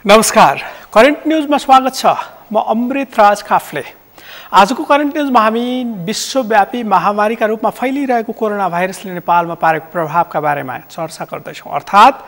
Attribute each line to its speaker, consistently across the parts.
Speaker 1: नमस्कार, करेन्ट न्यूजमा स्वागत छ। म अमृत राज काफले। आजको करेन्ट न्यूजमा हामी विश्वव्यापी महामारीका रूपमा फैलिरहेको कोरोना भाइरसले नेपालमा पारेको प्रभावका बारेमा चर्चा गर्दैछौँ। अर्थात्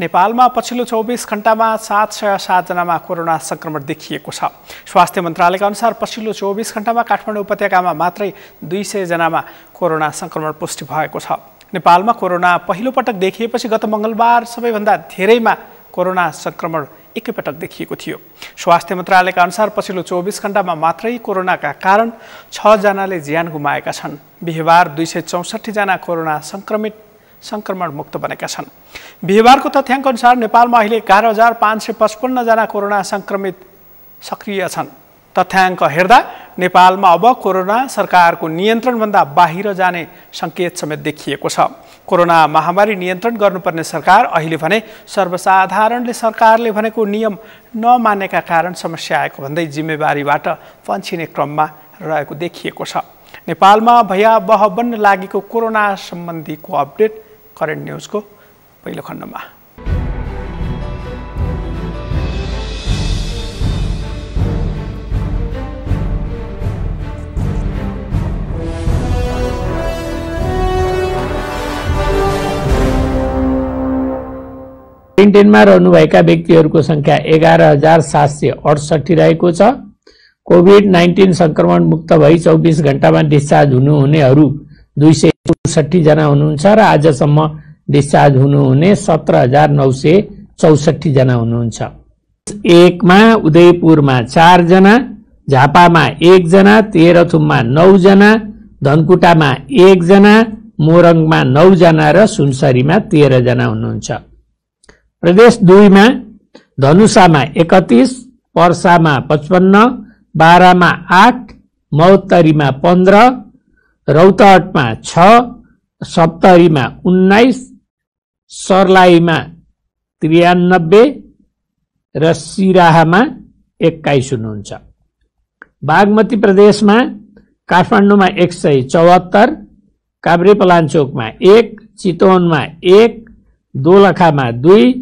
Speaker 1: नेपालमा पछिल्लो 24 घण्टामा 707 जनामा कोरोना संक्रमण देखिएको छ। स्वास्थ्य मन्त्रालयका अनुसार पछिल्लो 24 घण्टामा काठमाडौँ उपत्यकामा मात्रै 200 जनामा कोरोना संक्रमण पुष्टि भएको छ। नेपालमा कोरोना पहिलो पटक देखिएपछि गत मंगलबार सबैभन्दा धेरैमा कोरोना संक्रमण एकैपटक देखिएको थियो। स्वास्थ्य मन्त्रालयका अनुसार पछिल्लो 24 घण्टामा मात्रै कोरोनाका कारण 6 जनाले ज्यान गुमाएका छन्। बिहीबार 264 जना कोरोना संक्रमण मुक्त बनेका छन्। बिहीबारको तथ्याङ्क अनुसार नेपालमा अहिले 11,555 जना कोरोना संक्रमित सक्रिय छन्। तथ्याङ्क हेर्दा नेपालमा अब कोरोना सरकारको नियन्त्रणभन्दा बाहिर जाने संकेत समेत देखिएको छ। कोरोना महामारी नियन्त्रण गर्नुपर्ने सरकार अहिले भने सर्वसाधारणले सरकारले भनेको नियम नमानेका कारण समस्या आएको भन्दै जिम्मेवारीबाट पन्छिने क्रममा रहेको देखिएको छ। नेपालमा भयावह बन्न लागेको कोरोना सम्बन्धीको अपडेट करेन्ट न्यूजको पहिलो खण्डमा।
Speaker 2: क्वारेन्टाइनमा रहनुभएका व्यक्तिहरूको संख्या 11,768 रहेको छ। कोभिड-19 संक्रमण मुक्त भई 24 घण्टामा डिस्चार्ज हुनुहुनेहरू 264 जना हुनुहुन्छ र आजसम्म डिस्चार्ज हुनुहुने 17,964 जना हुनुहुन्छ। 1 मा उदयपुरमा 4 जना, झापामा 1 जना, तेह्रथुममा 9 जना, धनकुटामा 1 जना, मोरङमा 9 जना र सुनसरीमा 13 जना हुनुहुन्छ। प्रदेश 2 मा धनुषामा 31, पर्सामा 55, बारामा 8, महोत्तरीमा 15, रौतहटमा 6, सप्तरीमा 19, सर्लाहीमा 93 र सिराहामा 21 हुनुहुन्छ। बागमती प्रदेशमा काठमाडौँमा 174, काभ्रेपलाञ्चोकमा 1, चितवनमा 1, दोलखामा 2,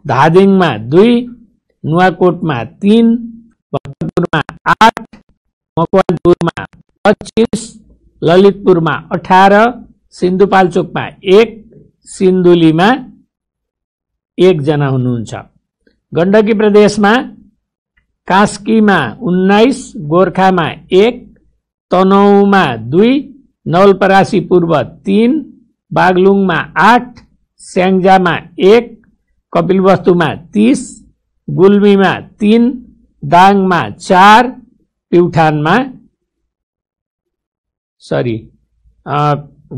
Speaker 2: धादिङमा 2, नुवाकोटमा 3, भक्तपुरमा 8, मकवानपुरमा 25, ललितपुरमा 18, सिन्धुपाल्चोकमा 1, सिन्धुलीमा 1 जना हुनुहुन्छ। गण्डकी प्रदेशमा कास्कीमा 19, गोर्खामा 1, तनहुँमा 2, नवलपरासी पूर्व 3, बागलुङमा 8, स्याङ्जामा 1, कपिलवस्तुमा 30, गुल्मीमा 3, दाङमा 4,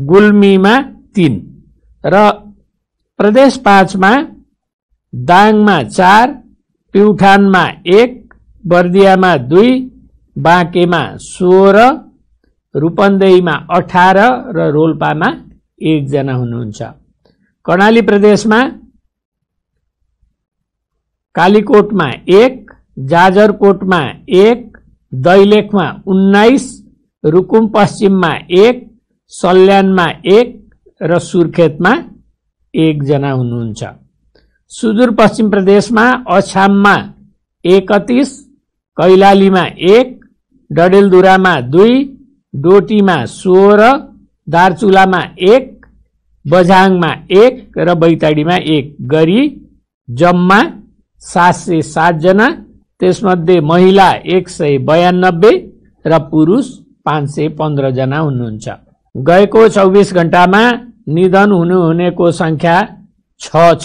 Speaker 2: गुल्मीमा 3 र प्रदेश 5 मा दाङमा 4, प्युठानमा 1, बर्दियामा 2, बाँकेमा 16, रूपन्देहीमा 18 र रोल्पामा 1 जना हुनुहुन्छ। कर्णाली प्रदेशमा कालीकोटमा 1, जाजरकोटमा 1, दैलेखमा 19, रुकुम पश्चिममा 1, सल्यानमा 1 र सुर्खेतमा 1 जना हुनुहुन्छ। सुदूरपश्चिम प्रदेशमा अछाममा 31, कैलालीमा 1, डडेलधुरामा 2, डोटीमा 16, दार्चुलामा 1, बझाङमा 1 र बैतडीमा 1 गरी जम्मा 707 जना, त्यसमध्ये महिला 192 र पुरुष 515 जना हुनुहुन्छ। गएको 24 घण्टामा निधन हुनुहुनेको संख्या 6 छ।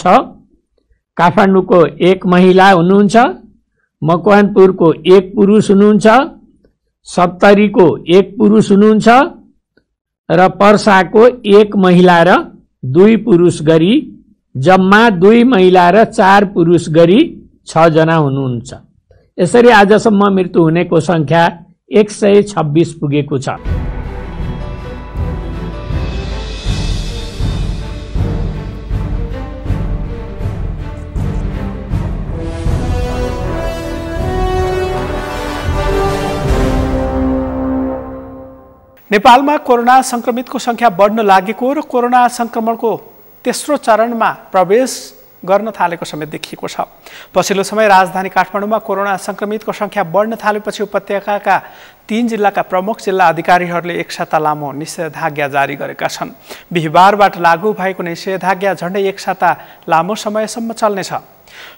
Speaker 2: काठमाडौँको 1 महिला हुनुहुन्छ, मकवानपुरको 1 पुरुष हुनुहुन्छ, सप्तरीको 1 पुरुष हुनुहुन्छ र पर्साको 1 महिला र 2 पुरुष गरी जम्मा 2 महिला र 4 पुरुष गरी 6 जना हुनुहुन्छ। यसरी आजसम्म मृत्यु हुनेको संख्या 126 पुगेको छ।
Speaker 1: नेपालमा कोरोना संक्रमितको संख्या बढ्न लागेको र कोरोना संक्रमणको तेस्रो चरणमा प्रवेश गर्न थालेको समेत देखिएको छ। पछिल्लो समय राजधानी काठमाडौँमा कोरोना संक्रमितको संख्या बढ्न थालेपछि उपत्यकाका 3 जिल्लाका प्रमुख जिल्ला अधिकारीहरूले एक साता लामो निषेधाज्ञा जारी गरेका छन्। बिहिबारबाट लागू भएको निषेधाज्ञा झण्डै एक साता लामो समयसम्म चल्नेछ।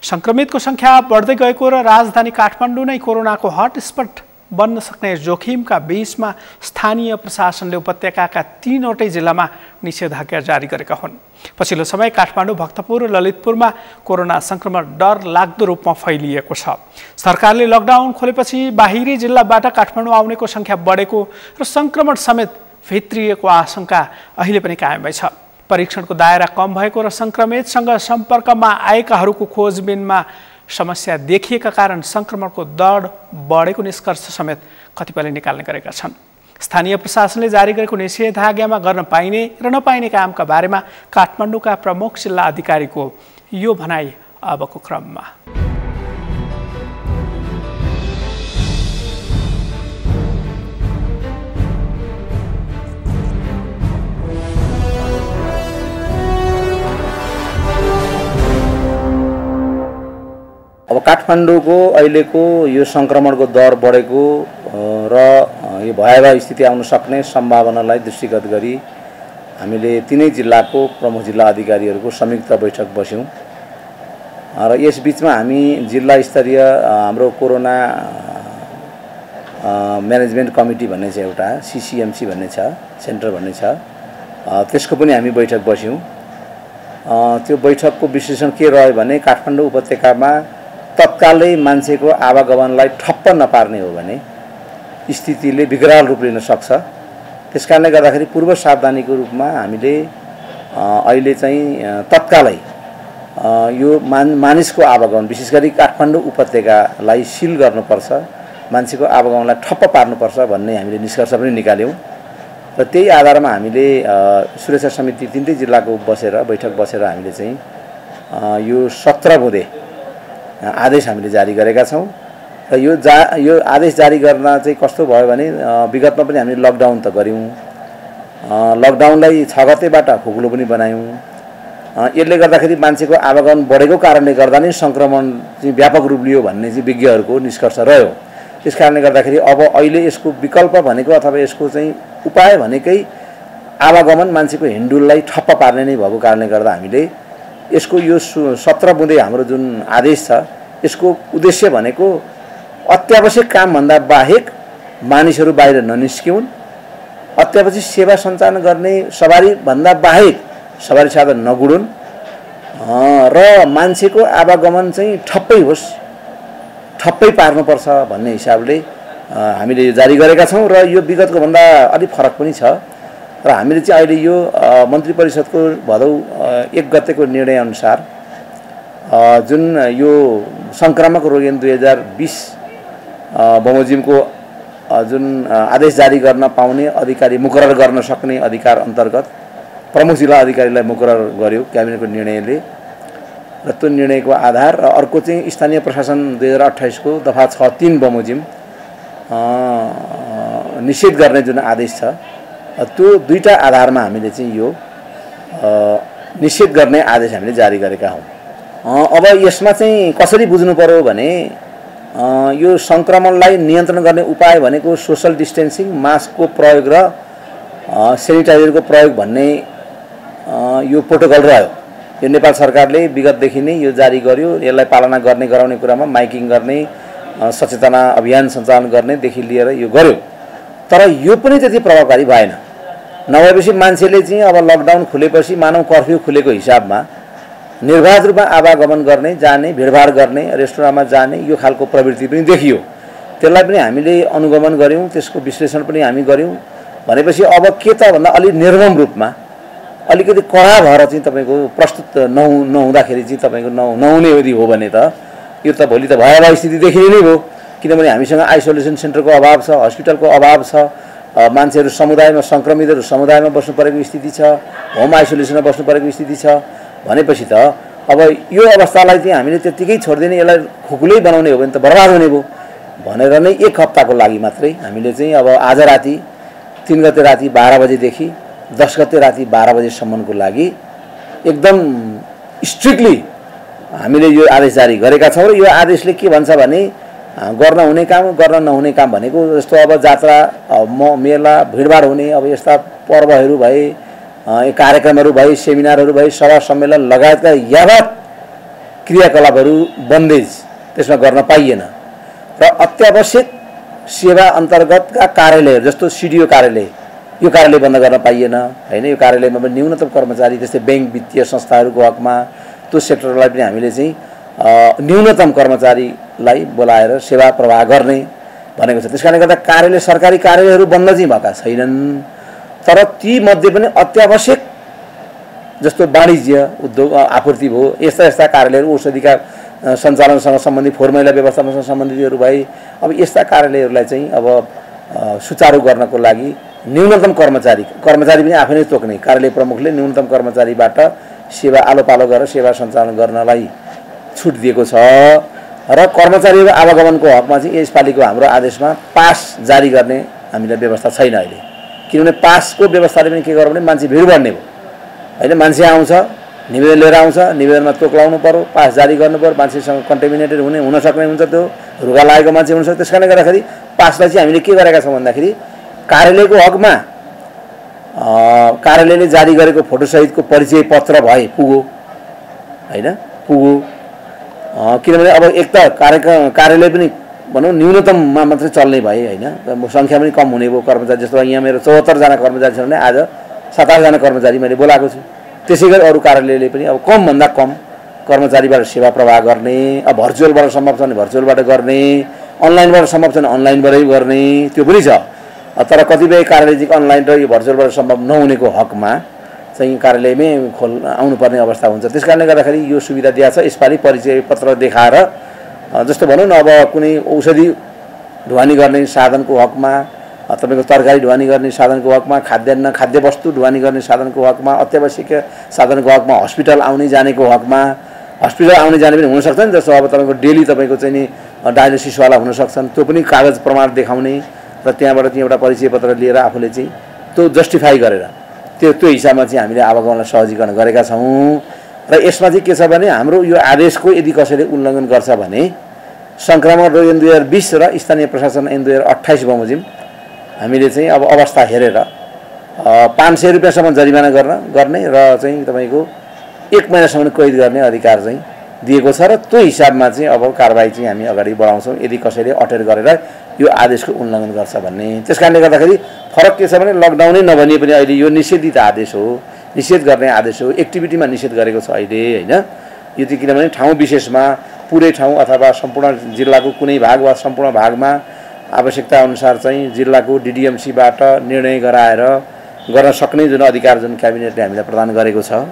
Speaker 1: संक्रमितको संख्या बढ्दै गएको र राजधानी काठमाडौँ नै कोरोनाको हटस्पट बन्न सक्ने जोखिमका बीचमा स्थानीय प्रशासनले उपत्यकाका 3वटै जिल्लामा निषेधाज्ञा जारी गरेका हुन्। पछिल्लो समय काठमाडौँ, भक्तपुर र ललितपुरमा कोरोना संक्रमण डर लाग्दो रूपमा फैलिएको छ। सरकारले लकडाउन खोलेपछि बाहिरी जिल्लाबाट काठमाडौँ आउनेको संख्या बढेको र संक्रमण समेत भित्रिएको आशंका अहिले पनि कायमै छ। परीक्षणको दायरा कम भएको र संक्रमितसँग सम्पर्कमा आएकाहरूको खोजबिनमा समस्या देखिएका कारण संक्रमणको दर बढेको निष्कर्ष समेत कतिपयले निकाल्ने गरेका छन्। स्थानीय प्रशासनले जारी गरेको निषेधाज्ञामा गर्न पाइने र नपाइने कामका बारेमा काठमाडौँका प्रमुख जिल्ला अधिकारीको यो भनाइ अबको क्रममा।
Speaker 3: अब काठमाडौँको अहिलेको यो संक्रमणको दर बढेको र यो भयावह स्थिति आउन सक्ने सम्भावनालाई दृष्टिगत गरी हामीले तीनै जिल्लाको प्रमुख जिल्ला अधिकारीहरूको संयुक्त बैठक बस्यौं र यस बीचमा हामी जिल्ला स्तरीय हाम्रो कोरोना म्यानेजमेन्ट कमिटी भन्ने छ, एउटा CCMC भन्ने छ, सेन्टर भन्ने छ, त्यसको पनि हामी बैठक बस्यौं। त्यो बैठकको विश्लेषण के रह्यो भने काठमाडौँ उपत्यकामा तत्कालै मान्छेको आवागमनलाई ठप्प नपार्ने हो भने स्थितिले विकराल रूप लिन सक्छ। त्यसकारणले गर्दाखेरि पूर्व सावधानीको रूपमा हामीले अहिले चाहिँ तत्कालै यो मानिसको आवागमन विशेष गरी काठमाडौँ उपत्यकालाई सिल गर्नुपर्छ, मान्छेको आवागमनलाई ठप्प पार्नुपर्छ भन्ने हामीले निष्कर्ष पनि निकाल्यौं र त्यही आधारमा हामीले सुरक्षा समिति तीनै जिल्लाको बैठक बसेर हामीले चाहिँ यो 17 बुँदे आदेश हामीले जारी गरेका छौं र यो आदेश जारी गर्न चाहिँ कस्तो भयो भने विगतमा पनि हामीले लकडाउन त गर्यौं, लकडाउनलाई 6 गतेबाट खुकुलो पनि बनायौं। यसले गर्दाखेरि मान्छेको आवागमन बढेको कारणले गर्दा नै संक्रमण चाहिँ व्यापक रूप लियो भन्ने चाहिँ विज्ञहरूको निष्कर्ष रह्यो। त्यसकारणले गर्दाखेरि अब अहिले यसको विकल्प भनेको अथवा यसको चाहिँ उपाय भनेकै आवागमन मान्छेको हिन्डुललाई ठप्प पार्ने नै भएको कारणले गर्दा हामीले यसको यो 17 बुँदे हाम्रो जुन आदेश छ यसको उद्देश्य भनेको अत्यावश्यक कामभन्दा बाहेक मानिसहरू बाहिर ननिस्किउन्, अत्यावश्यक सेवा सञ्चालन गर्ने सवारी भन्दा बाहेक सवारी साधन नगुडुन् र मान्छेको आवागमन चाहिँ ठप्पै होस्, ठप्पै पार्नुपर्छ भन्ने हिसाबले हामीले यो जारी गरेका छौं र यो विगतको भन्दा अलि फरक पनि छ र हामीले चाहिँ अहिले यो मन्त्री परिषदको भदौ 1 गतेको निर्णय अनुसार जुन यो संक्रामक रोगन 2020 बमोजिमको जुन आदेश जारी गर्न पाउने अधिकारी मुकरर गर्न सक्ने अधिकार अन्तर्गत प्रमुख जिल्ला अधिकारीलाई मुकरर गर्यो क्याबिनेटको निर्णयले र त्यो निर्णयको आधार र अर्को चाहिँ स्थानीय प्रशासन 2028 को दफा 6(3) बमोजिम निषेध गर्ने जुन आदेश छ त्यो दुईटा आधारमा हामीले चाहिँ यो निषेध गर्ने आदेश हामीले जारी गरेका हौं। अब यसमा चाहिँ कसरी बुझ्नु पर्यो भने यो संक्रमणलाई नियन्त्रण गर्ने उपाय भनेको सोशल डिस्टेन्सिङ, मास्कको प्रयोग र सेनिटाइजरको प्रयोग भन्ने यो प्रोटोकल रह्यो। यो नेपाल सरकारले विगतदेखि नै यो जारी गर्यो। यसलाई पालना गर्ने गराउने कुरामा माइकिङ गर्ने, सचेतना अभियान सञ्चालन गर्नेदेखि लिएर यो गर्यो। तर यो पनि त्यति प्रभावकारी भएन। नभएपछि मान्छेले चाहिँ अब लकडाउन खुलेपछि मानव कर्फ्यू खुलेको हिसाबमा निर्बाध रूपमा आवागमन गर्ने, जाने, भिडभाड गर्ने, रेस्टुरेन्टमा जाने यो खालको प्रवृत्ति पनि देखियो। त्यसलाई पनि हामीले अनुगमन गर्यौं, त्यसको विश्लेषण पनि हामी गर्यौं। भनेपछि अब के त भन्दा अलि निर्मम रूपमा अलिकति कडा भएर चाहिँ तपाईको प्रस्तुत नहुँदाखेरि चाहिँ तपाईको नहुने यदि हो भने त यो त भोलि त भयावह स्थिति देखिने नै हो। किनभने हामीसँग आइसोलेसन सेन्टरको अभाव छ, हस्पिटलको अभाव छ, मान्छेहरू समुदायमा संक्रमितहरू समुदायमा बस्नु परेको स्थिति छ, होम आइसोलेसनमा बस्नु परेको स्थिति छ। भनेपछि त अब यो अवस्थालाई चाहिँ हामीले त्यतिकै छोड्दिने, यसलाई खुकुलै बनाउने हो भने त बर्बाद हुने भयो भनेर नै 1 हप्ताको लागि मात्रै हामीले चाहिँ अब आज राति 3 गते राति 12 बजेदेखि 10 गते राति 12 बजेसम्मको लागि एकदम स्ट्रिक्टली हामीले यो आदेश जारी गरेका छौँ र यो आदेशले के भन्छ भने गर्न हुने काम गर्न नहुने काम भनेको जस्तो अब जात्रा मेला भिडभाड हुने अब यस्ता पर्वहरू भए कार्यक्रमहरू भए सेमिनारहरू भए सभा सम्मेलन लगायतका यावत क्रियाकलापहरू बन्देज त्यसमा गर्न पाइएन र अत्यावश्यक सेवा अन्तर्गतका कार्यालयहरू जस्तो सिडिओ कार्यालय यो कार्यालय बन्द गर्न पाइएन हैन यो कार्यालयमा पनि न्यूनतम कर्मचारी जस्तै बैंक वित्तीय संस्थाहरूको हकमा त्यो सेक्टरलाई पनि हामीले चाहिँ न्यूनतम कर्मचारीलाई बोलाएर सेवा प्रवाह गर्ने भनेको छ। त्यसकारणले गर्दा कार्यालय सरकारी कार्यालयहरू बन्द चाहिँ भएका छैनन् तर ती मध्ये पनि अत्यावश्यक जस्तो वाणिज्य उद्योग आपूर्ति भयो यस्ता यस्ता कार्यालयहरू औषधिका सञ्चालनसँग सम्बन्धित फोहोर मैला व्यवस्थापनसँग सम्बन्धितहरू भए अब यस्ता कार्यालयहरूलाई चाहिँ अब सुचारू गर्नको लागि न्यूनतम कर्मचारी पनि आफै नै तोक्ने कार्यालय प्रमुखले न्यूनतम कर्मचारीबाट सेवा आलो पालो गरेर सेवा सञ्चालन गर्नलाई छुट दिएको छ र कर्मचारीहरू आवागमनको हकमा चाहिँ यसपालिको हाम्रो आदेशमा पास जारी गर्ने हामीलाई व्यवस्था छैन अहिले किनभने पासको व्यवस्थाले पनि के गर्यो भने मान्छे भिड बढ्ने भयो हैन मान्छे आउँछ निवेदन लिएर आउँछ निवेदनमा तोक्लाउनु पर्यो पास जारी गर्नु पर्यो मान्छेसँग कन्टेमिनेटेड हुन सक्ने हुन्छ त्यो रुगा लागेको मान्छे हुन सक्छ त्यसकारणले गर्दाखेरि पासलाई चाहिँ हामीले के गरेका छौँ भन्दाखेरि कार्यालयको हकमा कार्यालयले जारी गरेको फोटोसहितको परिचय पत्र भए पुगो हैन पुगो किनभने अब एक त कार्यालय पनि भनौँ न्यूनतममा मात्रै चल्ने भए हैन सङ्ख्या पनि कम हुने भयो कर्मचारी जस्तो यहाँ मेरो 74 जना कर्मचारी छन् भने आज 7-8 जना कर्मचारी मैले बोलाएको छु त्यसै गरी अरू कार्यालयले पनि अब कम भन्दा कम कर्मचारीबाट सेवा प्रवाह गर्ने अब भर्चुअलबाट सम्भव छ भने भर्चुअलबाट गर्ने अनलाइनबाट सम्भव छ भने अनलाइनबाटै गर्ने त्यो पनि छ तर कतिपय कार्यालय चाहिँ अनलाइन र यो भर्चुअलबाट सम्भव नहुनेको हकमा चाहिँ कार्यालयमै आउनुपर्ने अवस्था हुन्छ त्यसकारणले गर्दाखेरि यो सुविधा दिएको छ यसपालि परिचय पत्र देखाएर जस्तो भनौँ न अब कुनै औषधि ढुवानी गर्ने साधनको हकमा तपाईको तरकारी ढुवानी गर्ने साधनको हकमा खाद्यान्न खाद्य वस्तु ढुवानी गर्ने साधनको हकमा अत्यावश्यक साधनको हकमा हस्पिटल आउने जानेको हकमा हस्पिटल आउने जाने पनि हुनसक्छ नि जस्तो अब तपाईँको डेली तपाईँको चाहिँ नि डायलिसिसवाला हुन सक्छन् त्यो पनि कागज प्रमाण देखाउने र त्यहाँबाट चाहिँ एउटा परिचय पत्र लिएर आफूले चाहिँ त्यो जस्टिफाई गरेर त्यो हिसाबमा चाहिँ हामीले आवागमनलाई सहजीकरण गरेका छौँ र यसमा चाहिँ के छ भने हाम्रो यो आदेशको यदि कसैले उल्लङ्घन गर्छ भने सङ्क्रमण रोग ऐन 2020 र स्थानीय प्रशासन ऐन 2028 बमोजिम हामीले चाहिँ अब अवस्था हेरेर 500 रुपियाँसम्म जरिमाना गर्ने र चाहिँ तपाईँको 1 महिनासम्म कैद गर्ने अधिकार चाहिँ दिएको छ र त्यो हिसाबमा चाहिँ अब कारबाही चाहिँ हामी अगाडि बढाउँछौँ यदि कसैले अटेर गरेर यो आदेशको उल्लङ्घन गर्छ भन्ने। त्यसकारणले गर्दाखेरि फरक के छ भने लकडाउनै नभनिए पनि अहिले यो निषेधित आदेश हो निषेध गर्ने आदेश हो एक्टिभिटीमा निषेध गरेको छ अहिले हैन यो चाहिँ किनभने ठाउँ विशेषमा पुरै ठाउँ अथवा सम्पूर्ण जिल्लाको कुनै भाग वा सम्पूर्ण भागमा आवश्यकता अनुसार चाहिँ जिल्लाको डिडिएमसीबाट निर्णय गराएर गर्न सक्ने जुन अधिकार जुन क्याबिनेटले हामीलाई प्रदान गरेको छ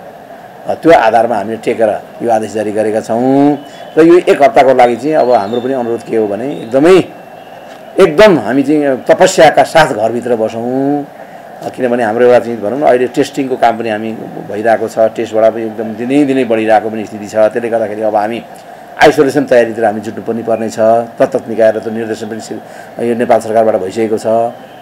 Speaker 3: त्यो आधारमा हामीले टेकेर यो आदेश जारी गरेका छौँ र यो 1 हप्ताको लागि चाहिँ अब हाम्रो पनि अनुरोध के हो भने एकदम हामी चाहिँ तपस्याका साथ घरभित्र बसौँ किनभने हाम्रो एउटा चाहिँ भनौँ न अहिले टेस्टिङको काम पनि हामी भइरहेको छ टेस्टबाट पनि एकदम दिनै बढिरहेको पनि स्थिति छ त्यसले गर्दाखेरि अब हामी आइसोलेसन तयारीतिर हामी जुट्नु पनि पर्नेछ तत्त निकायले त निर्देशन पनि यो नेपाल सरकारबाट भइसकेको छ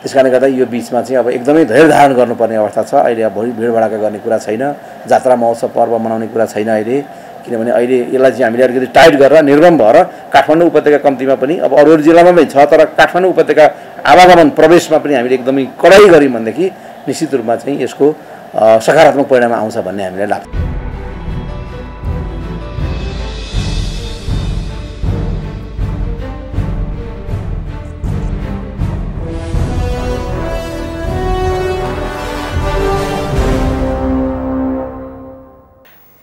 Speaker 3: त्यसकारणले गर्दा यो बीचमा चाहिँ अब एकदमै धैर्य धारण गर्नुपर्ने अवस्था छ अहिले अब भिडभाडका गर्ने कुरा छैन जात्रा महोत्सव पर्व मनाउने कुरा छैन अहिले किनभने अहिले यसलाई चाहिँ हामीले अलिकति टाइट गरेर निर्गम भएर काठमाडौँ उपत्यका कम्तीमा पनि अब अरू जिल्लामा पनि छ तर काठमाडौँ उपत्यका आवागमन प्रवेशमा पनि हामीले एकदमै कडाइ गऱ्यौँ भनेदेखि निश्चित रूपमा चाहिँ यसको सकारात्मक परिणाम आउँछ भन्ने हामीलाई लाग्छ।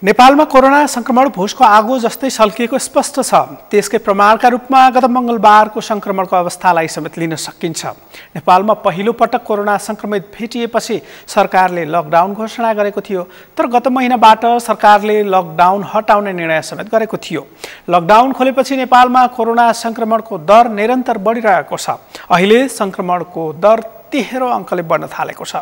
Speaker 1: नेपालमा कोरोना संक्रमण भुसको आगो जस्तै सल्किएको स्पष्ट छ। त्यसकै प्रमाणका रूपमा गत मङ्गलबारको संक्रमणको अवस्थालाई समेत लिन सकिन्छ। नेपालमा पहिलो पटक कोरोना संक्रमित भेटिएपछि सरकारले लकडाउन घोषणा गरेको थियो तर गत महिनाबाट सरकारले लकडाउन हटाउने निर्णय समेत गरेको थियो। लकडाउन खोलेपछि नेपालमा कोरोना संक्रमणको दर निरन्तर बढिरहेको छ। अहिले संक्रमणको दर 13 अङ्कले बढ्न थालेको छ।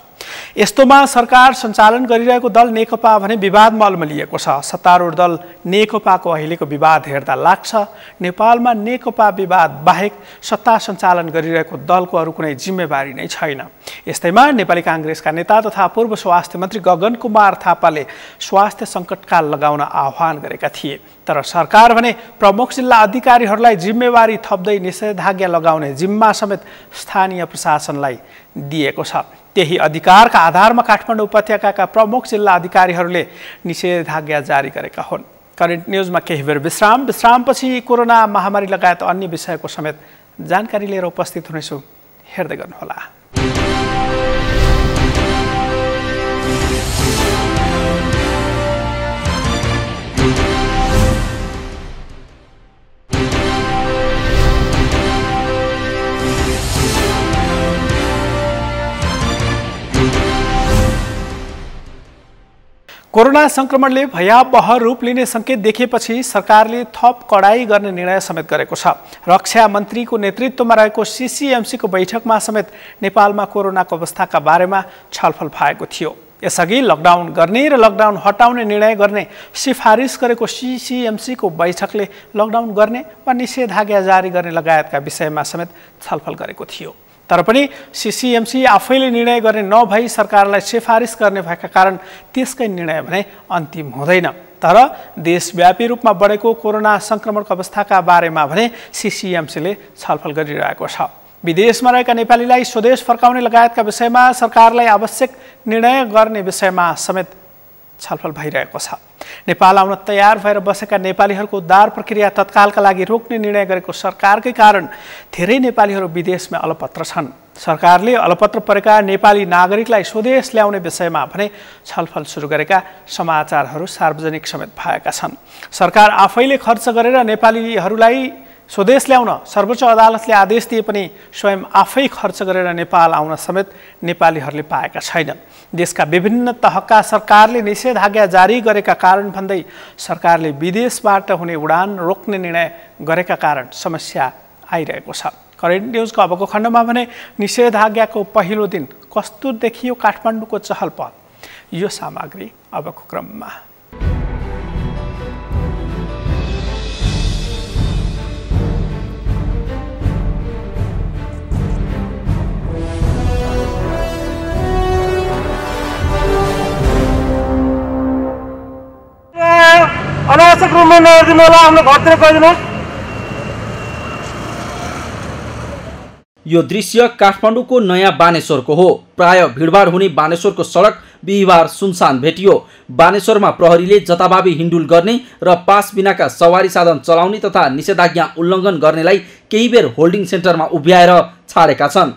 Speaker 1: यस्तोमा सरकार सञ्चालन गरिरहेको दल नेकपा भने विवादमा अल्मलिएको छ। सत्तारूढ दल नेकपाको अहिलेको विवाद हेर्दा लाग्छ नेपालमा नेकपा विवाद बाहेक सत्ता सञ्चालन गरिरहेको दलको अरू कुनै जिम्मेवारी नै छैन। यस्तैमा नेपाली काङ्ग्रेसका नेता तथा पूर्व स्वास्थ्य मन्त्री गगन कुमार थापाले स्वास्थ्य सङ्कटकाल लगाउन आह्वान गरेका थिए। तर सरकार भने प्रमुख जिल्ला अधिकारीहरूलाई जिम्मेवारी थप्दै निषेधाज्ञा लगाउने जिम्मा समेत स्थानीय प्रशासनलाई दिएको छ। त्यही अधिकारका आधारमा काठमाडौँ उपत्यकाका प्रमुख जिल्ला अधिकारीहरूले निषेधाज्ञा जारी गरेका हुन्। करेन्ट न्युजमा केही बेर विश्रामपछि कोरोना महामारी लगायत अन्य विषयको समेत जानकारी लिएर उपस्थित हुनेछु। हेर्दै गर्नुहोला। कोरोना संक्रमणले भयावह रूप लिने संकेत देखेपछि सरकारले थप कडाई गर्ने निर्णय समेत गरेको छ। रक्षा मन्त्रीको नेतृत्वमा रहेको सीसीएमसीको बैठकमा समेत नेपालमा कोरोनाको अवस्थाका बारेमा छलफल भएको थियो। यसअघि लकडाउन गर्ने र लकडाउन हटाउने निर्णय गर्ने सिफारिस गरेको सीसीएमसीको बैठकले लकडाउन गर्ने वा निषेधाज्ञा जारी गर्ने लगायतका विषयमा समेत छलफल गरेको थियो। तर पनि सीसीएमसी आफैले निर्णय गर्ने नभई सरकारलाई सिफारिस गर्ने भएका कारण त्यसकै निर्णय भने अन्तिम हुँदैन। तर देशव्यापी रूपमा बढेको कोरोना संक्रमणको अवस्थाका बारेमा भने सीसीएमसीले छलफल गरिरहेको छ। विदेशमा रहेका नेपालीलाई स्वदेश फर्काउने लगायतका विषयमा सरकारलाई आवश्यक निर्णय गर्ने विषयमा समेत छलफल भइरहेको छ। नेपाल आउन तयार भएर बसेका नेपालीहरूको उद्धार प्रक्रिया तत्कालका लागि रोक्ने निर्णय गरेको सरकारकै कारण धेरै नेपालीहरू विदेशमा अलपत्र छन्। सरकारले अलपत्र परेका नेपाली नागरिकलाई स्वदेश ल्याउने विषयमा भने छलफल सुरु गरेका समाचारहरू सार्वजनिक समेत भएका छन्। सरकार आफैले खर्च गरेर नेपालीहरूलाई स्वदेश ल्याउन सर्वोच्च अदालतले आदेश दिए पनि स्वयं आफै खर्च गरेर नेपाल आउन समेत नेपालीहरूले पाएका छैनन्। देशका विभिन्न तहका सरकारले निषेधाज्ञा जारी गरेका कारण भन्दै सरकारले विदेशबाट हुने उडान रोक्ने निर्णय गरेका कारण समस्या आइरहेको छ। करेन्ट न्युजको अबको खण्डमा भने निषेधाज्ञाको पहिलो दिन कस्तो देखियो काठमाडौँको चहल पहल, यो सामग्री अबको क्रममा।
Speaker 4: अनावश्यक रूपमा नदिनु होला, आफ्नो घरतिर गइदिनुहोस्।
Speaker 5: यो दृश्य काठमाडौँको नयाँ बानेश्वरको हो। प्राय भिडभाड हुने बानेश्वरको सडक बिहिबार सुनसान भेटियो। बानेश्वरमा प्रहरीले जताभावी हिन्डुल गर्ने र पास बिनाका सवारी साधन चलाउने तथा निषेधाज्ञा उल्लङ्घन गर्नेलाई केही बेर होल्डिङ सेन्टरमा उभ्याएर छाडेका छन्।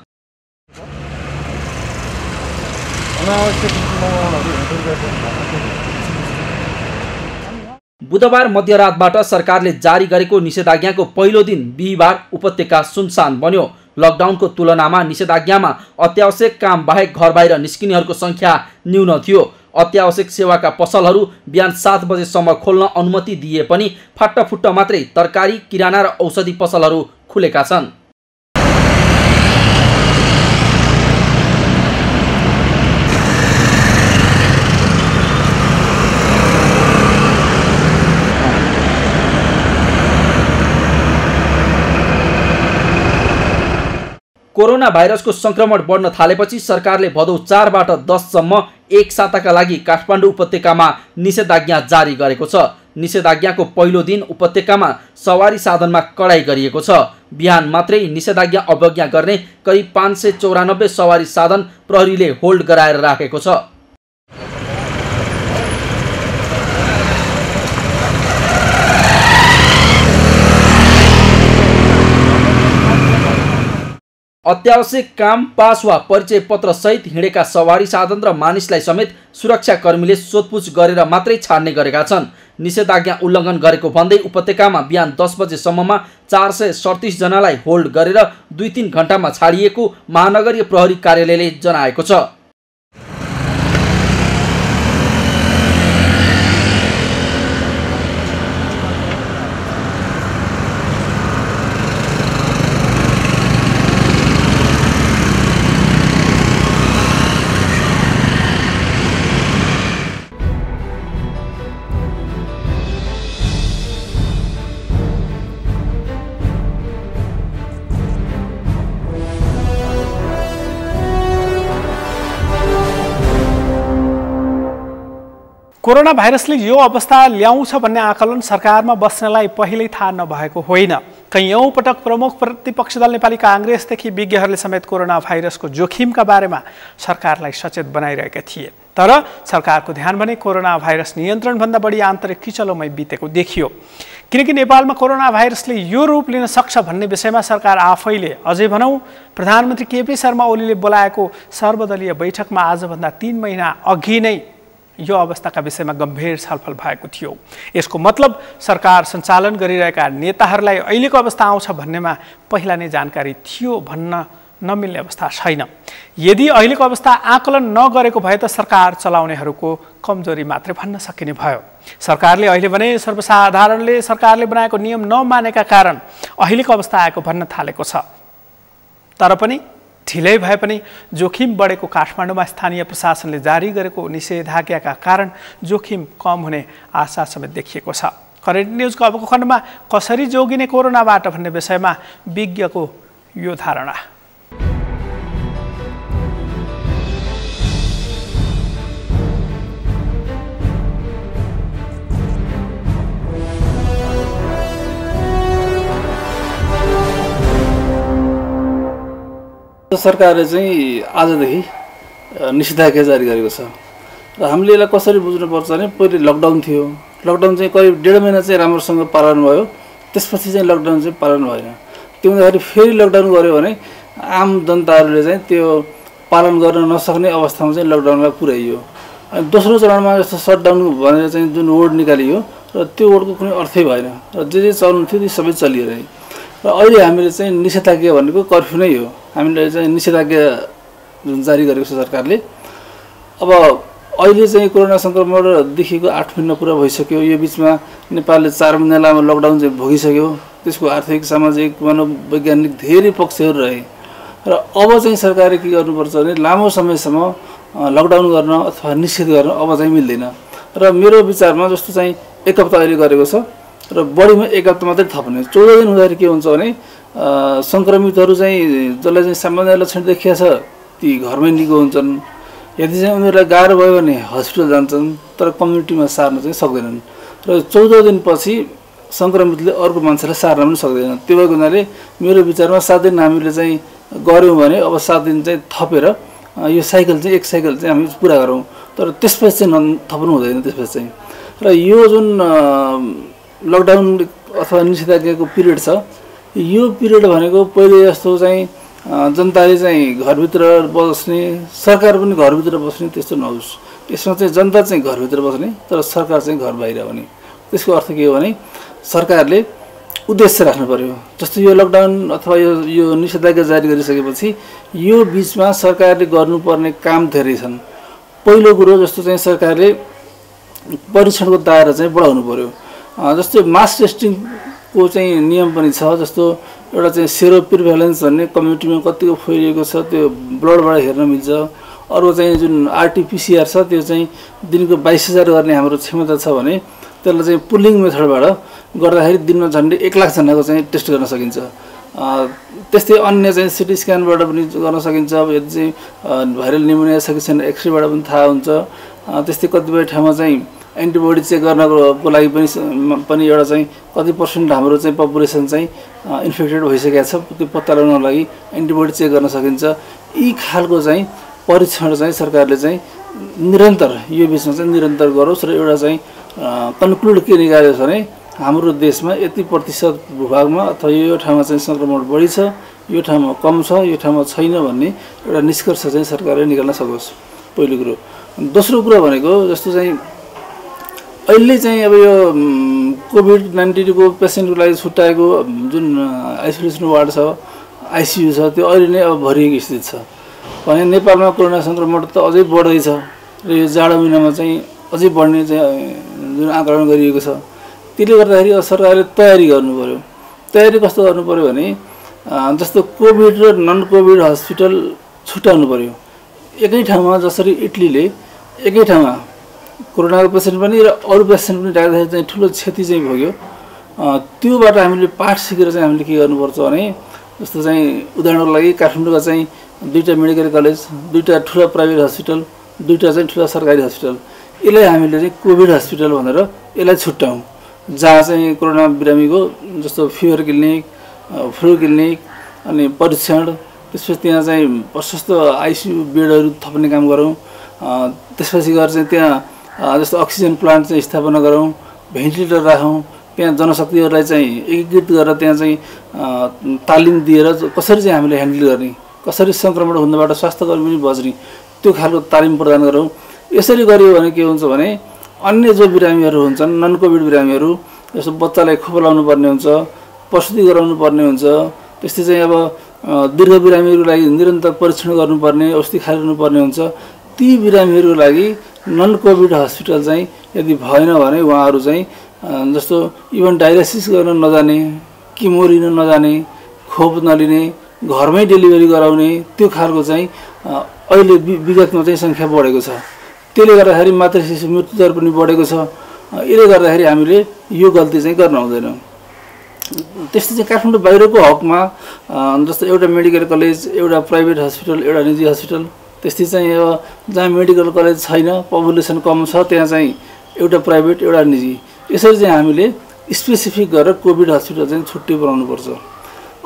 Speaker 5: बुधबार मध्यरातबाट सरकारले जारी गरेको निषेधाज्ञाको पहिलो दिन बिहिबार उपत्यका सुनसान बन्यो। लकडाउनको तुलनामा निषेधाज्ञामा अत्यावश्यक काम बाहेक घर बाहिर निस्किनेहरूको संख्या न्यून थियो। अत्यावश्यक सेवाका पसलहरू बिहान 7 बजेसम्म खोल्न अनुमति दिए पनि फाट्टाफुट्ट मात्रै तरकारी, किराना र औषधि पसलहरू खुलेका छन्। कोरोना भाइरसको संक्रमण बढ्न थालेपछि सरकारले भदौ 4बाट 10 सम्म एक साताका लागि काठमाडौँ उपत्यकामा निषेधाज्ञा जारी गरेको छ। निषेधाज्ञाको पहिलो दिन उपत्यकामा सवारी साधनमा कडाई गरिएको छ। बिहान मात्रै निषेधाज्ञा अवज्ञा गर्ने करिब 594 सवारी साधन प्रहरीले होल्ड गराएर राखेको छ। अत्यावश्यक काम, पास वा परिचय पत्र सहित हिँडेका सवारी साधन र मानिसलाई समेत सुरक्षाकर्मीले सोधपुछ गरेर मात्रै छाड्ने गरेका छन्। निषेधाज्ञा उल्लङ्घन गरेको भन्दै उपत्यकामा बिहान 10 बजेसम्ममा 437 जनालाई होल्ड गरेर 2-3 घण्टामा छाडिएको महानगरीय प्रहरी कार्यालयले जनाएको छ।
Speaker 1: कोरोना भाइरसले यो अवस्था ल्याउँछ भन्ने आकलन सरकारमा बस्नलाई पहिल्यै थाहा नभएको होइन। कैयौं पटक प्रमुख प्रतिपक्ष दल नेपाली कांग्रेसदेखि विज्ञहरूले समेत कोरोना भाइरसको जोखिमका बारेमा सरकारलाई सचेत बनाइरहेका थिए। तर सरकारको ध्यान भने कोरोना भाइरस नियन्त्रणभन्दा बढी आन्तरिक किचलोमै बितेको देखियो। किनकि नेपालमा कोरोना भाइरसले यो रूप लिन सक्छ भन्ने विषयमा सरकार आफैले, अझै भनौँ प्रधानमन्त्री केपी शर्मा ओलीले बोलाएको सर्वदलीय बैठकमा आजभन्दा 3 महिना अघि नै यो अवस्थाका विषयमा गम्भीर छलफल भएको थियो। यसको मतलब सरकार सञ्चालन गरिरहेका नेताहरूलाई अहिलेको अवस्था आउँछ भन्नेमा पहिला नै जानकारी थियो भन्न नमिल्ने अवस्था छैन। यदि अहिलेको अवस्था आकलन नगरेको भए त सरकार चलाउनेहरूको कमजोरी मात्रै भन्न सकिने भयो। सरकारले अहिले भने सर्वसाधारणले सरकारले बनाएको नियम नमानेका कारण अहिलेको अवस्था आएको भन्न थालेको छ। तर पनि ढिलै भए पनि जोखिम बढेको काठमाडौँमा स्थानीय प्रशासनले जारी गरेको निषेधाज्ञाका कारण जोखिम कम हुने आशा समेत देखिएको छ। करेन्ट न्युजको अबको खण्डमा कसरी जोगिने कोरोनाबाट भन्ने विषयमा विज्ञको यो धारणा।
Speaker 6: सरकारले चाहिँ आजदेखि निषेधाज्ञा जारी गरेको छ र हामीले यसलाई कसरी बुझ्नुपर्छ भने पहिले लकडाउन थियो। लकडाउन चाहिँ करिब 1.5 महिना चाहिँ राम्रोसँग पालन भयो, त्यसपछि चाहिँ लकडाउन चाहिँ पालन भएन। त्यो हुँदाखेरि फेरि लकडाउन गर्यो भने आम जनताहरूले चाहिँ त्यो पालन गर्न नसक्ने अवस्थामा चाहिँ लकडाउनलाई पुर्याइयो। अनि दोस्रो चरणमा जस्तो सटडाउन भनेर चाहिँ जुन वर्ड निकालियो र त्यो वर्डको कुनै अर्थै भएन र जे चल्नु थियो ती सबै चलिरहे। र अहिले हामीले चाहिँ निषेधाज्ञा भनेको कर्फ्यू नै हो। हामीले चाहिँ निषेधाज्ञा जुन जारी गरेको छ सरकारले। अब अहिले चाहिँ कोरोना सङ्क्रमणदेखिको 8 महिना पुरा भइसक्यो। यो बिचमा नेपालले 4 महिना लामो लकडाउन चाहिँ भोगिसक्यो। त्यसको आर्थिक, सामाजिक, मनोवैज्ञानिक धेरै पक्षहरू रहे र अब चाहिँ सरकारले के गर्नुपर्छ भने लामो समयसम्म लकडाउन गर्न अथवा निषेध गर्न अब चाहिँ मिल्दैन। र मेरो विचारमा जस्तो चाहिँ 1 हप्ता अहिले गरेको छ र बढीमा 1 हप्ता मात्रै थप्ने। 14 दिन हुँदाखेरि के हुन्छ भने सङ्क्रमितहरू चाहिँ जसलाई चाहिँ सामान्य लक्षण देखिया छ ती घरमै निको हुन्छन्। यदि चाहिँ उनीहरूलाई गाह्रो भयो भने हस्पिटल जान्छन्, तर कम्युनिटीमा सार्न चाहिँ सक्दैनन् र 14 दिनपछि सङ्क्रमितले अर्को मान्छेलाई सार्न पनि सक्दैन। त्यो भएको हुनाले मेरो विचारमा 7 दिन हामीले चाहिँ गऱ्यौँ भने अब 7 दिन चाहिँ थपेर यो साइकल चाहिँ 1 साइकल चाहिँ हामी पुरा गरौँ। तर त्यसपछि चाहिँ थप्नु हुँदैन। त्यसपछि चाहिँ र यो जुन लकडाउन अथवा निषेधाज्ञाको पिरियड छ, यो पिरियड भनेको पहिले जस्तो चाहिँ जनताले चाहिँ घरभित्र बस्ने, सरकार पनि घरभित्र बस्ने त्यस्तो नहोस्। यसमा चाहिँ जनता चाहिँ घरभित्र बस्ने तर सरकार चाहिँ घर बाहिर हुने। त्यसको अर्थ के हो भने सरकारले उद्देश्य राख्नु पर्यो। जस्तो यो लकडाउन अथवा यो निषेधाज्ञा जारी गरिसकेपछि यो बिचमा सरकारले गर्नुपर्ने काम धेरै छन्। पहिलो कुरो जस्तो चाहिँ सरकारले परीक्षणको दायरा चाहिँ बढाउनु पर्यो। जस्तो मास टेस्टिङको चाहिँ नियम पनि छ। जस्तो एउटा चाहिँ सेरो प्रिभ्यालेन्स भन्ने कम्युनिटीमा कतिको फैलिएको छ त्यो ब्लडबाट हेर्न मिल्छ। अर्को चाहिँ जुन आरटीपीसीआर छ त्यो चाहिँ दिनको 22,000 गर्ने हाम्रो क्षमता छ भने त्यसलाई चाहिँ पुलिङ मेथडबाट गर्दाखेरि दिनमा झन्डै 1 लाख जनाको चाहिँ टेस्ट गर्न सकिन्छ। त्यस्तै अन्य चाहिँ सिटी स्क्यानबाट पनि गर्न सकिन्छ। यदि चाहिँ भाइरल निमोनिया छ कि छैन एक्सरेबाट पनि थाहा हुन्छ। त्यस्तै कतिपय ठाउँमा चाहिँ एन्टिबडी चेक गर्नको लागि पनि एउटा चाहिँ कति % हाम्रो चाहिँ पपुलेसन चाहिँ इन्फेक्टेड भइसकेको छ त्यो पत्ता लगाउनको लागि एन्टिबडी चेक गर्न सकिन्छ। यी खालको चाहिँ परीक्षण चाहिँ सरकारले चाहिँ निरन्तर यो बिचमा चाहिँ निरन्तर गरोस् र एउटा चाहिँ कन्क्लुड के निकाल्योस् भने हाम्रो देशमा यति % भूभागमा अथवा यो ठाउँमा चाहिँ सङ्क्रमण बढी छ, यो ठाउँमा कम छ, यो ठाउँमा छैन भन्ने एउटा निष्कर्ष चाहिँ सरकारले निकाल्न सकोस्। पहिलो कुरो। दोस्रो कुरो भनेको जस्तो चाहिँ अहिले चाहिँ अब यो कोभिड-19 को पेसेन्टको लागि छुट्याएको जुन आइसोलेसन वार्ड छ, आइसियु छ, त्यो अहिले नै अब भरिएको स्थिति छ। भने नेपालमा कोरोना सङ्क्रमण त अझै बढ्दैछ र यो जाडो महिनामा चाहिँ अझै बढ्ने चाहिँ जुन आकलन गरिएको छ। त्यसले गर्दाखेरि सरकारले तयारी गर्नु पर्यो। तयारी कस्तो गर्नु पर्यो भने जस्तो कोभिड र नन कोभिड हस्पिटल छुट्याउनु पर्यो। एकै ठाउँमा जसरी इटलीले एकै ठाउँमा कोरोनाको पेसेन्ट पनि र अरू पेसेन्ट पनि राख्दाखेरि चाहिँ ठुलो क्षति चाहिँ भोग्यो। त्योबाट हामीले पाठ सिकेर चाहिँ हामीले के गर्नुपर्छ भने जस्तो चाहिँ उदाहरणको लागि काठमाडौँका चाहिँ 2टा मेडिकल कलेज, 2टा ठुला प्राइभेट हस्पिटल, 2टा चाहिँ ठुला सरकारी हस्पिटल, यसलाई हामीले चाहिँ कोभिड हस्पिटल भनेर यसलाई छुट्याउँ, जहाँ चाहिँ कोरोना बिरामीको जस्तो फिभर क्लिनिक, फ्लू क्लिनिक अनि परीक्षण, त्यसपछि त्यहाँ चाहिँ प्रशस्त आइसियु बेडहरू थप्ने काम गरौँ। त्यसपछि गएर चाहिँ त्यहाँ जस्तो अक्सिजन प्लान्ट चाहिँ स्थापना गरौँ, भेन्टिलेटर राखौँ, त्यहाँ जनशक्तिहरूलाई चाहिँ एकीकृत गरेर त्यहाँ चाहिँ तालिम दिएर कसरी चाहिँ हामीले ह्यान्डल गर्ने, कसरी सङ्क्रमण हुनबाट स्वास्थ्यकर्मी पनि बच्ने, त्यो खालको तालिम प्रदान गरौँ। यसरी गरियो भने के हुन्छ भने अन्य जो बिरामीहरू हुन्छन्, नन कोभिड बिरामीहरू, जस्तो बच्चालाई खोप लाउनु पर्ने हुन्छ, प्रसुति गराउनु पर्ने हुन्छ, त्यस्तै चाहिँ अब दीर्घ बिरामीहरूको लागि निरन्तर परीक्षण गर्नुपर्ने, औषधि खाइरहनु पर्ने हुन्छ। ती बिरामीहरूको लागि नन कोभिड हस्पिटल चाहिँ यदि भएन भने उहाँहरू चाहिँ जस्तो इभन डायलाइसिस गर्न नजाने, किमो लिन नजाने, खोप नलिने, घरमै डेलिभरी गराउने, त्यो खालको चाहिँ अहिले विगतमा चाहिँ सङ्ख्या बढेको छ। त्यसले गर्दाखेरि मातृ शिशु मृत्यु दर पनि बढेको छ। यसले गर्दाखेरि हामीले यो गल्ती चाहिँ गर्न हुँदैन। त्यस्तै चाहिँ काठमाडौँ बाहिरको हकमा जस्तो एउटा मेडिकल कलेज, एउटा प्राइभेट हस्पिटल, एउटा निजी हस्पिटल, त्यस्तै चाहिँ अब जहाँ मेडिकल कलेज छैन, पपुलेसन कम छ, त्यहाँ चाहिँ एउटा प्राइभेट, एउटा निजी, यसरी चाहिँ हामीले स्पेसिफिक गरेर कोभिड हस्पिटल चाहिँ छुट्टै बनाउनुपर्छ।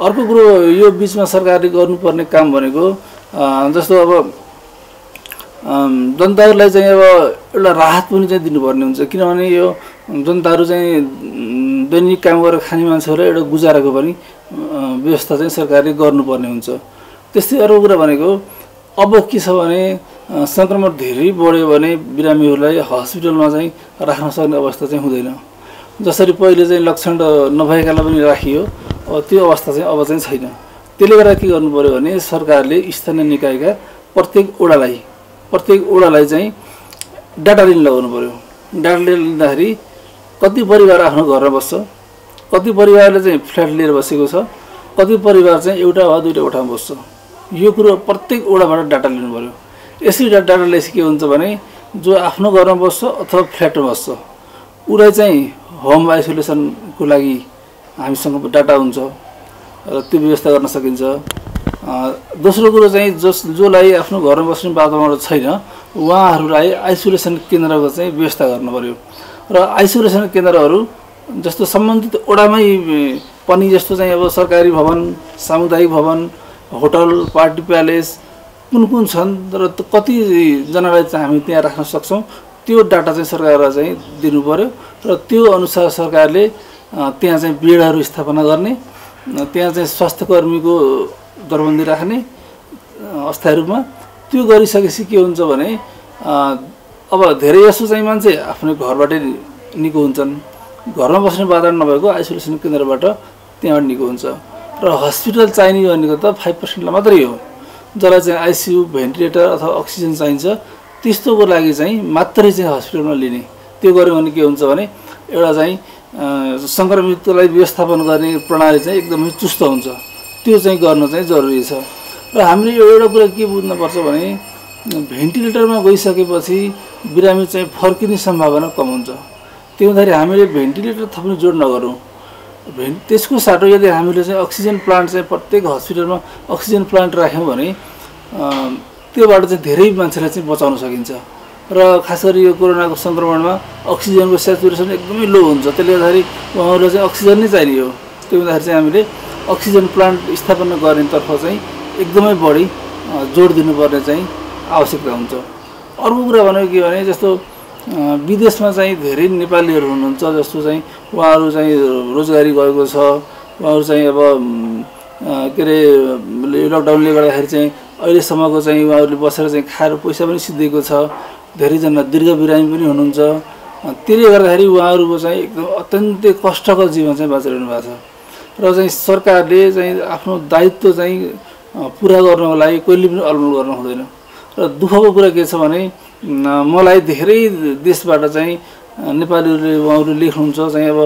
Speaker 6: अर्को कुरो यो बिचमा सरकारले गर्नुपर्ने काम भनेको जस्तो अब जनताहरूलाई चाहिँ अब एउटा राहत पनि चाहिँ दिनुपर्ने हुन्छ, किनभने यो जनताहरू चाहिँ दैनिक काम गरेर खाने मान्छेहरूलाई एउटा गुजाराको पनि व्यवस्था चाहिँ सरकारले गर्नुपर्ने हुन्छ। त्यस्तै अर्को कुरा भनेको अब के छ भने सङ्क्रमण धेरै बढ्यो भने बिरामीहरूलाई हस्पिटलमा चाहिँ राख्न सक्ने अवस्था चाहिँ हुँदैन। जसरी पहिले चाहिँ लक्षण नभएकालाई पनि राखियो, अब त्यो अवस्था चाहिँ अब चाहिँ छैन। त्यसले गर्दा के गर्नु पर्यो भने सरकारले स्थानीय निकायका प्रत्येक ओडालाई चाहिँ डाटा लिन लगाउनु पर्यो। डाटा लिँदाखेरि कति परिवार आफ्नो घरमा बस्छ, कति परिवारले चाहिँ फ्ल्याट लिएर बसेको छ, कति परिवार चाहिँ एउटा वा दुईवटा कोठामा बस्छ, यो कुरो प्रत्येक ओडाबाट डाटा लिनु पर्यो। यसरी डाटा लिएपछि के हुन्छ भने जो आफ्नो घरमा बस्छ अथवा फ्ल्याटमा बस्छ उसलाई चाहिँ होम आइसोलेसनको लागि हामीसँग डाटा हुन्छ र त्यो व्यवस्था गर्न सकिन्छ। दोस्रो कुरो चाहिँ जसलाई आफ्नो घरमा बस्ने वातावरण छैन उहाँहरूलाई आइसोलेसन केन्द्रको चाहिँ व्यवस्था गर्नु पर्यो। र आइसोलेसन केन्द्रहरू जस्तो सम्बन्धित ओडामै पनि जस्तो चाहिँ अब सरकारी भवन, सामुदायिक भवन, होटल, पार्टी प्यालेस कुन छन् र कतिजनालाई चाहिँ हामी त्यहाँ राख्न सक्छौँ त्यो डाटा चाहिँ सरकारलाई चाहिँ दिनु पर्यो। र त्यो अनुसार सरकारले त्यहाँ चाहिँ बेडहरू स्थापना गर्ने, त्यहाँ चाहिँ स्वास्थ्यकर्मीको दरबन्दी राख्ने अस्थायी रूपमा। त्यो गरिसकेपछि के हुन्छ भने अब धेरै जसो चाहिँ मान्छे आफ्नो घरबाटै निको हुन्छन्, घरमा बस्ने वातावरण नभएको आइसोलेसन केन्द्रबाट त्यहाँबाट निको हुन्छ। र हस्पिटल चाहिने भनेको त 5% मात्रै हो, जसलाई चाहिँ आइसियु, भेन्टिलेटर अथवा अक्सिजन चाहिन्छ त्यस्तोको लागि चाहिँ मात्रै चाहिँ हस्पिटलमा लिने। त्यो गऱ्यो भने के हुन्छ भने एउटा चाहिँ सङ्क्रमितलाई व्यवस्थापन गर्ने प्रणाली चाहिँ एकदमै चुस्त हुन्छ। त्यो चाहिँ गर्न चाहिँ जरुरी छ। र हामीले एउटा कुरा के बुझ्नुपर्छ भने भेन्टिलेटरमा गइसकेपछि बिरामी चाहिँ फर्किने सम्भावना कम हुन्छ। त्यो हुँदाखेरि हामीले भेन्टिलेटर थप्ने जोड नगरौँ। त्यसको साटो यदि हामीले चाहिँ अक्सिजन प्लान्ट चाहिँ प्रत्येक हस्पिटलमा अक्सिजन प्लान्ट राख्यौँ भने त्योबाट चाहिँ धेरै मान्छेलाई चाहिँ बचाउन सकिन्छ। र खास गरी यो कोरोनाको सङ्क्रमणमा अक्सिजनको सेचुरेसन एकदमै लो हुन्छ, त्यसले गर्दाखेरि उहाँहरूलाई चाहिँ अक्सिजन नै चाहिने हो। त्यो हुँदाखेरि चाहिँ हामीले अक्सिजन प्लान्ट स्थापना गर्नेतर्फ चाहिँ एकदमै बढी जोड दिनुपर्ने चाहिँ आवश्यकता हुन्छ। अर्को कुरा भनेको के भने जस्तो विदेशमा चाहिँ धेरै नेपालीहरू हुनुहुन्छ, जस्तो चाहिँ उहाँहरू चाहिँ रोजगारी गएको छ, उहाँहरू चाहिँ अब के अरे लकडाउनले गर्दाखेरि चाहिँ अहिलेसम्मको चाहिँ उहाँहरूले बसेर चाहिँ खाएर पैसा पनि सिद्धिएको छ, धेरैजना दीर्घ बिरामी पनि हुनुहुन्छ। त्यसले गर्दाखेरि उहाँहरूको चाहिँ एकदम अत्यन्तै कष्टकर जीवन चाहिँ बाँचिरहनु भएको छ। र चाहिँ सरकारले चाहिँ आफ्नो दायित्व चाहिँ पुरा गर्नको लागि कहिले पनि अलमल गर्नु हुँदैन। र दुःखको कुरा के छ भने मलाई धेरै देशबाट चाहिँ नेपालीहरूले उहाँहरूले लेख्नुहुन्छ चाहिँ अब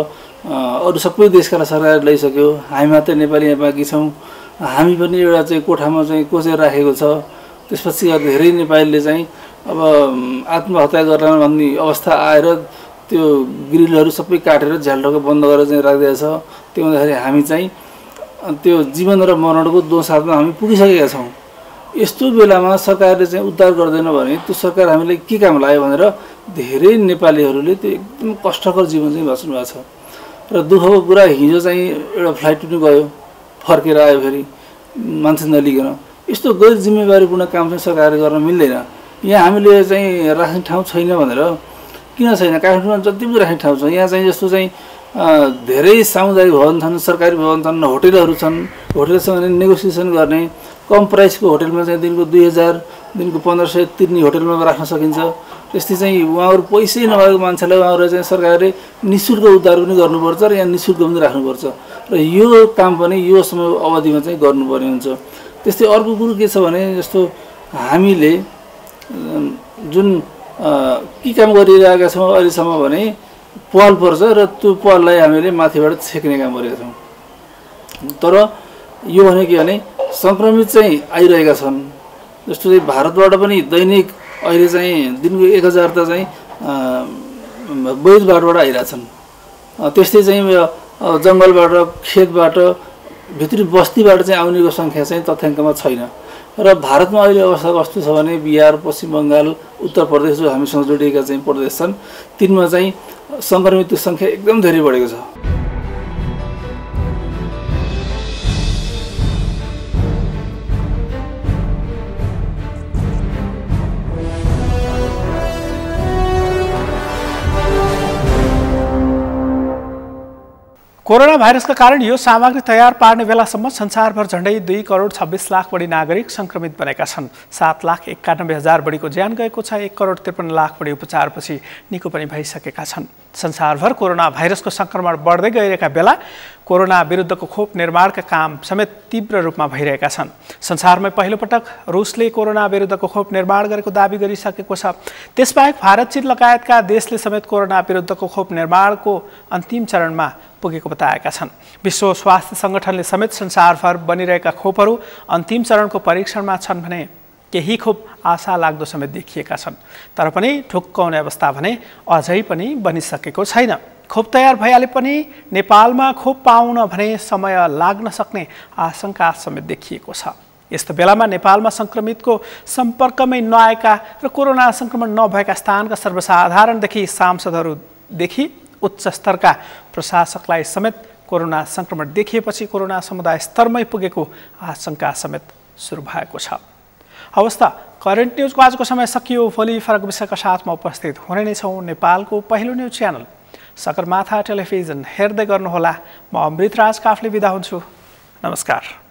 Speaker 6: अरू सबै देशका सरकारले ल्याइसक्यो, हामी मात्रै नेपाली यहाँ बाँकी छौँ, हामी पनि एउटा चाहिँ कोठामा चाहिँ कोचेर राखेको छ। त्यसपछि धेरै नेपालीले चाहिँ अब आत्महत्या गर्न भन्ने अवस्था आएर त्यो ग्रिलहरू सबै काटेर झ्यालटोको बन्द गरेर चाहिँ राखिदिएको छ। त्यो हुँदाखेरि हामी चाहिँ त्यो जीवन र मरणको दोसाथमा हामी पुगिसकेका छौँ। यस्तो बेलामा सरकारले चाहिँ उद्धार गर्दैन भने त्यो सरकार हामीले के काम लाग्यो भनेर धेरै नेपालीहरूले त्यो एकदम कष्टकर जीवन चाहिँ बाँच्नु भएको छ। र दुःखको कुरा हिजो चाहिँ एउटा फ्लाइट पनि गयो, फर्केर आयो फेरि मान्छे नलिकन। यस्तो गैर जिम्मेवारीपूर्ण काम चाहिँ सरकारले गर्न मिल्दैन। यहाँ हामीले चाहिँ राख्ने ठाउँ छैन भनेर किन छैन? काठमाडौँमा जति पनि राख्ने ठाउँ छ। यहाँ चाहिँ जस्तो चाहिँ धेरै सामुदायिक भवन छन्, सरकारी भवन छन्, होटेलहरू छन्। होटेलसँग नेगोसिएसन गर्ने, कम प्राइसको होटेलमा चाहिँ दिनको 2000, दिनको 1500 तिर्ने होटेलमा राख्न सकिन्छ। त्यस्तै चाहिँ उहाँहरू पैसै नभएको मान्छेलाई उहाँहरू चाहिँ सरकारले निःशुल्क उद्धार पनि गर्नुपर्छ र यहाँ निःशुल्क पनि राख्नुपर्छ। र यो काम पनि यो समय अवधिमा चाहिँ गर्नुपर्ने हुन्छ। त्यस्तै अर्को कुरो के छ भने जस्तो हामीले जुन के काम गरिरहेका छौँ अहिलेसम्म भने पाल पर्छ र त्यो पाललाई हामीले माथिबाट छेक्ने काम गरेका छौँ। तर यो भने के भने सङ्क्रमित चाहिँ आइरहेका छन्। जस्तो चाहिँ भारतबाट पनि दैनिक अहिले चाहिँ दिनको 1000 त चाहिँ वैध बाटोबाट आइरहेछन्। त्यस्तै चाहिँ जङ्गलबाट, खेतबाट, भित्री बस्तीबाट चाहिँ आउनेको सङ्ख्या चाहिँ तथ्याङ्कमा छैन। र भारतमा अहिले अवस्था कस्तो छ भने बिहार, पश्चिम बङ्गाल, उत्तर प्रदेश जो हामीसँग जोडिएका चाहिँ प्रदेश छन् तिनमा चाहिँ सङ्क्रमितको सङ्ख्या एकदम धेरै बढेको छ।
Speaker 1: कोरोना भाइरसका कारण यो सामग्री तयार पार्ने बेलासम्म संसारभर झण्डै 2 करोड 26 लाख बढी नागरिक संक्रमित बनेका छन्। 7,91,000 बढीको ज्यान गएको छ। 1 करोड 53 लाख बढी उपचारपछि निको पनि भइसकेका छन्। संसारभर कोरोना भाइरसको संक्रमण बढ्दै गइरहेका बेला कोरोना विरुद्धको खोप निर्माणका काम समेत तीव्र रूपमा भइरहेका छन्। संसारमै पहिलोपटक रुसले कोरोना विरुद्धको खोप निर्माण गरेको दाबी गरिसकेको छ। त्यसबाहेक भारत, चीन लगायतका देशले समेत कोरोना विरुद्धको खोप निर्माणको अन्तिम चरणमा पुगेको बताएका छन्। विश्व स्वास्थ्य सङ्गठनले समेत संसारभर बनिरहेका खोपहरू अन्तिम चरणको परीक्षणमा छन् भने केही खोप आशा लाग्दो समेत देखिएका छन्। तर पनि ठुक्काउने अवस्था भने अझै पनि बनिसकेको छैन। खोप तयार भइहाले पनि नेपालमा खोप पाउन भने समय लाग्न सक्ने आशंका समेत देखिएको छ। यस्तो बेलामा नेपालमा संक्रमितको सम्पर्कमै नआएका र कोरोना संक्रमण नभएका स्थानका सर्वसाधारणदेखि सांसदहरूदेखि उच्च स्तरका प्रशासकलाई समेत कोरोना संक्रमण देखिएपछि कोरोना समुदाय स्तरमै पुगेको आशंका समेत सुरु भएको छ। हवस् त, करेन्ट न्युजको आजको समय सकियो। भोलि फरक विषयका साथमा उपस्थित हुने नै छौँ। नेपालको पहिलो न्युज च्यानल सगरमाथा टेलिभिजन हेर्दै गर्नुहोला। म अमृतराज काफ्ले बिदा हुन्छु। नमस्कार।